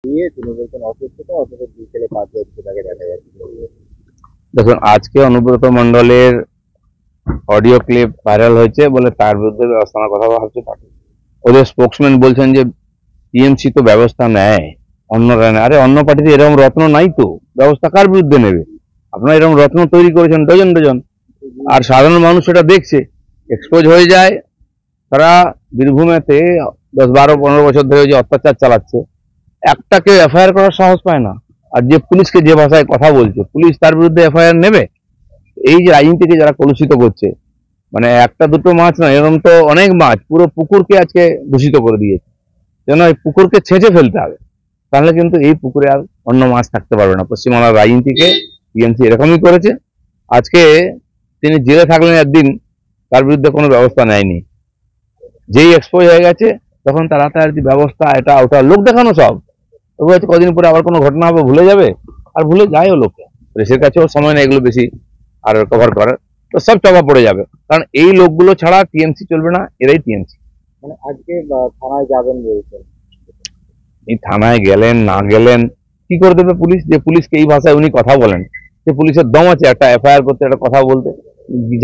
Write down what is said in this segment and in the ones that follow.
দিয়ে তিনি বলছেন অসুস্থতা অথচ 2 ছেলে 5 বছর তাকে দেখা যাচ্ছে। দেখুন, আজকে অনুব্রত মণ্ডলের অডিও ক্লিপ ভাইরাল হয়েছে বলে তার বিরুদ্ধে ব্যবস্থা নেওয়ার কথা ভাবছে পার্টি। ওদের স্পোক্সম্যান বলছেন যে টিএমসি তো ব্যবস্থা নেয়, অন্যরা নেয়। আরে অন্য পার্টিতে এরকম রত্ন নাই তো, ব্যবস্থা কার বিরুদ্ধে নেবে? আপনারা এরকম রত্ন তৈরি করেছেন ডজন ডজন, আর সাধারণ মানুষ সেটা দেখছে, এক্সপোজ হয়ে যায়। তারা বীরভূমেতে 10, 12, 15 বছর ধরে যে অত্যাচার চালাচ্ছে, একটাকে এফআইআর করার সাহস পায় না। আর যে পুলিশকে যে ভাষায় কথা বলছে, পুলিশ তার বিরুদ্ধে এফআইআর নেবে? এই যে রাজনীতিকে যারা কলুষিত করছে, মানে একটা দুটো মাছ নয়, এরকম তো অনেক মাছ, পুরো পুকুরকে আজকে দূষিত করে দিয়েছে। যেন এই পুকুরকে ছেঁচে ফেলতে হবে, তাহলে কিন্তু এই পুকুরে আর অন্য মাছ থাকতে পারবে না। পশ্চিমবাংলার রাজনীতিকে টিএমসি এরকমই করেছে। আজকে তিনি জেলে থাকলেন একদিন, তার বিরুদ্ধে কোনো ব্যবস্থা নেয়নি। যেই এক্সপোজ হয়ে গেছে তখন তার হাতাহাতি ব্যবস্থা, এটা ওটা লোক দেখানো সব। তবু হয়তো কদিন পরে আবার কোনো ঘটনা হবে, ভুলে যাবে, আর ভুলে যায়ও লোকে। প্রেসের কাছেও সময় নেই এগুলো বেশি আর কভার করার, তো সব চাপা পড়ে যাবে। কারণ এই লোকগুলো ছাড়া টিএমসি চলবে না, এরাই টিএমসি। মানে আজকে থানায় যাবেন বলছেন। এই থানায় গেলেন না গেলেন কি করে দেবে পুলিশ? যে পুলিশকে এই ভাষায় উনি কথা বলেন, যে পুলিশের দম আছে একটা এফআইআর করতে, একটা কথা বলতে?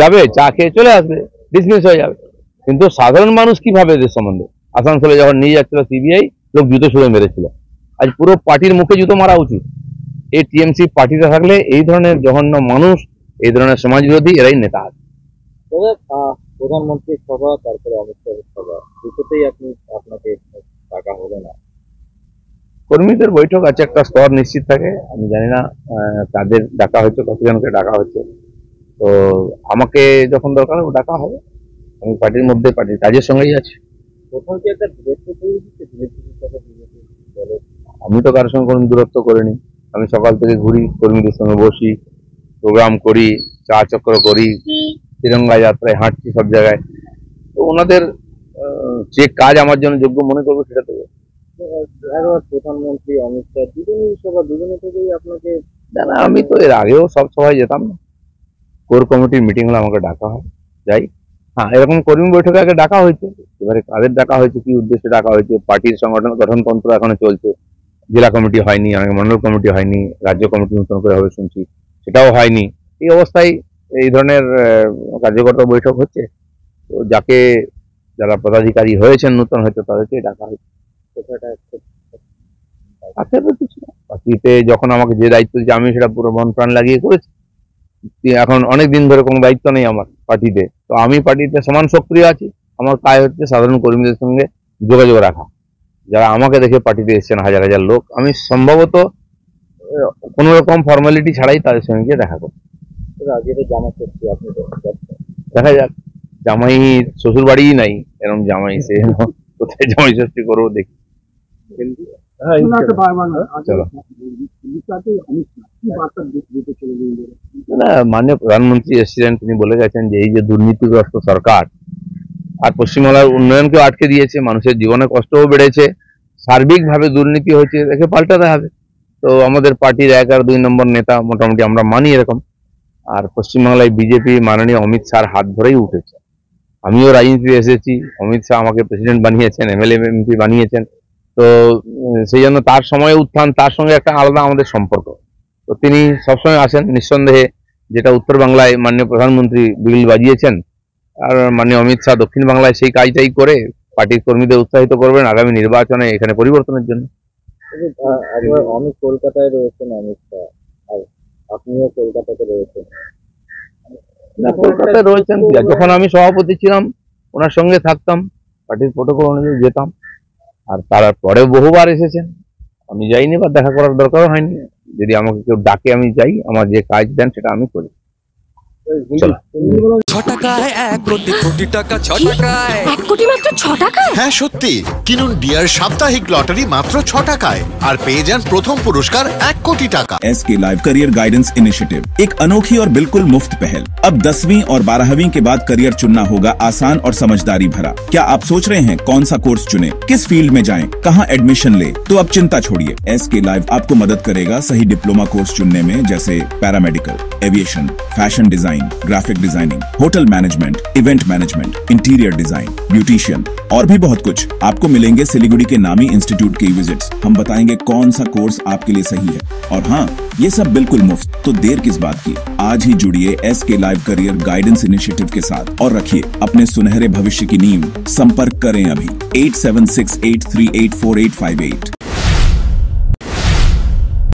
যাবে, চা খেয়ে চলে আসবে, ডিসমিস হয়ে যাবে। কিন্তু সাধারণ মানুষ কি ভাবে এদের সম্বন্ধে? আসানসোলে যখন নিয়ে যাচ্ছিল সিবিআই, লোক জুতো ছুঁড়ে মেরেছিল। আজ পুরো পার্টির মুখে জুতো মারা উচিত। এই টিএমসি পার্টিতে থাকলে এই ধরনের জঘন্য মানুষ, এই ধরনের সমাজ বিরোধী, এরাই নেতা আছে। তবে প্রধানমন্ত্রীর সভা, তারপরে অমিত শাহের সভা, দুটোতেই আপনাকে টাকা হবে না। কর্মীদের বৈঠক আছে, একটা স্তর নিশ্চিত থাকে। আমি জানি না কাদের ডাকা হচ্ছে, কতজনকে ডাকা হচ্ছে। তো আমাকে যখন দরকার হবে ডাকা হবে। আমি পার্টির মধ্যে, পার্টির কাজের সঙ্গেই আছি। প্রথম কি একটা দূরত্ব তৈরি হচ্ছে বিজেপির সাথে বিজেপি দলের? আমি তো কারোর সঙ্গে কোনো দূরত্ব করিনি। আমি সকাল থেকে ঘুরি, কর্মীদের সঙ্গে বসি, প্রোগ্রাম করি, চা চক্র করি, তিরঙ্গা যাত্রায় হাঁটছি সব জায়গায়। তো ওনাদের যে কাজ আমার জন্য যোগ্য মনে করবো সেটা দেবে। একবার প্রধানমন্ত্রী অমিত শাহ দুজনেই সভা, দুজনে থেকেই আপনাকে। না, আমি তো এর আগেও সব সভায় যেতাম না। কোর কমিটির মিটিং হলে আমাকে ডাকা হয়, যাই। হ্যাঁ, এরকম কর্মী বৈঠকে আগে ডাকা হয়েছে। এবারে কাদের ডাকা হয়েছে, কি উদ্দেশ্যে ডাকা হয়েছে? পার্টির সংগঠন গঠনতন্ত্র এখনো চলছে, জেলা কমিটি হয়নি, অনেক মন্ডল কমিটি হয়নি, রাজ্য কমিটি নতুন করে হবে শুনছি, সেটাও হয়নি। এই অবস্থায় এই ধরনের কার্যকর্তা বৈঠক হচ্ছে। তো যারা পদাধিকারী হয়েছেন নতুন, হয়তো তাদেরকে ডাকা হয়েছে। পার্টিতে যখন আমাকে যে দায়িত্ব দিচ্ছে, আমি সেটা পুরো মন প্রাণ লাগিয়ে করেছি। এখন অনেক দিন ধরে কোনো দায়িত্ব নেই আমার পার্টিতে, তো আমি পার্টিতে সমান সক্রিয় আছি। আমার কাজ হচ্ছে সাধারণ কর্মীদের সঙ্গে যোগাযোগ রাখা। যারা আমাকে দেখে পার্টিতে এসেছেন হাজার হাজার লোক, আমি সম্ভবত কোনো রকম ফর্মালিটি ছাড়াই তাদের সঙ্গে গিয়ে দেখা করি। আজকে তো জামা ষষ্ঠী, আপনি তো দেখা যাক, জামাই শ্বশুর বাড়িই নাই, এরকম জামাই সে কোথায় জামাই ষষ্ঠী করবো দেখি। চলো, না, মাননীয় প্রধানমন্ত্রী এসেছিলেন, তিনি বলে গেছেন যে এই যে দুর্নীতিগ্রস্ত সরকার আর পশ্চিমবাংলার উন্নয়নকেও আটকে দিয়েছে, মানুষের জীবনে কষ্টও বেড়েছে, সার্বিকভাবে দুর্নীতি হয়েছে, একে পাল্টাতে হবে। তো আমাদের পার্টির 1 আর 2 নম্বর নেতা মোটামুটি আমরা মানি এরকম। আর পশ্চিমবাংলায় বিজেপি মাননীয় অমিত শাহর হাত ধরেই উঠেছে। আমিও রাজনীতিতে এসেছি, অমিত শাহ আমাকে প্রেসিডেন্ট বানিয়েছেন, এমএলএ এমপি বানিয়েছেন। তো সেই জন্য তার সময় উত্থান, তার সঙ্গে একটা আলাদা আমাদের সম্পর্ক। তো তিনি সবসময় আসেন নিঃসন্দেহে। যেটা উত্তর বাংলায় মাননীয় প্রধানমন্ত্রী বিল বাজিয়েছেন, আর মাননীয় অমিত শাহ দক্ষিণ বাংলায় সেই কাজটাই করে পার্টির কর্মীদের উৎসাহিত করবেন আগামী নির্বাচনে এখানে পরিবর্তনের জন্য। আমি কলকাতায় রয়েছেন অমিত শাহ, আর আপনিও কলকাতাতে রয়েছেন। না, কলকাতায় রয়েছেন, যখন আমি সভাপতি ছিলাম ওনার সঙ্গে থাকতাম, পার্টির প্রোটোকল অনুযায়ী যেতাম। আর তারপরে বহুবার এসেছেন, আমি যাইনি বা দেখা করার দরকারও হয়নি। যদি আমাকে কেউ ডাকে আমি যাই, আমার যে কাজ দেন সেটা আমি করি। চলো। 6 টাকায় 1 কোটি কোটি টাকা, 6 টাকায় 1 কোটি মাত্র 6 টাকায়। হ্যাঁ সত্যি, কিনুন ডিয়ার সাপ্তাহিক লটারি মাত্র 6 টাকায় আর পেয়ে যান প্রথম পুরস্কার 1 কোটি টাকা। SK live career guidance initiative एक अनोखी और बिल्कुल मुफ्त पहल। अब 10वीं और 12वीं के बाद करियर चुनना होगा आसान और समझदारी भरा। क्या आप सोच रहे हैं कौन सा कोर्स चुने, किस फील्ड में जाएं, कहां एडमिशन ले? तो अब चिंता छोड़िए, एसके लाइव आपको मदद करेगा सही डिप्लोमा कोर्स चुनने में, जैसे paramedical, aviation, fashion design, design, graphic designing, hotel management, event management, interior design, beautician और भी बहुत कुछ आपको मिलेंगे सिलीगुड़ी के नामी इंस्टीट्यूट के विजिट्स। हम बताएंगे कौन सा कोर्स आपके लिए सही है, और हाँ, ये सब बिल्कुल मुफ्त। तो देर किस बात की, आज ही जुड़िए SK live career guidance initiative के साथ और रखिए अपने सुनहरे भविष्य की नींव। संपर्क करें अभी 8768384858।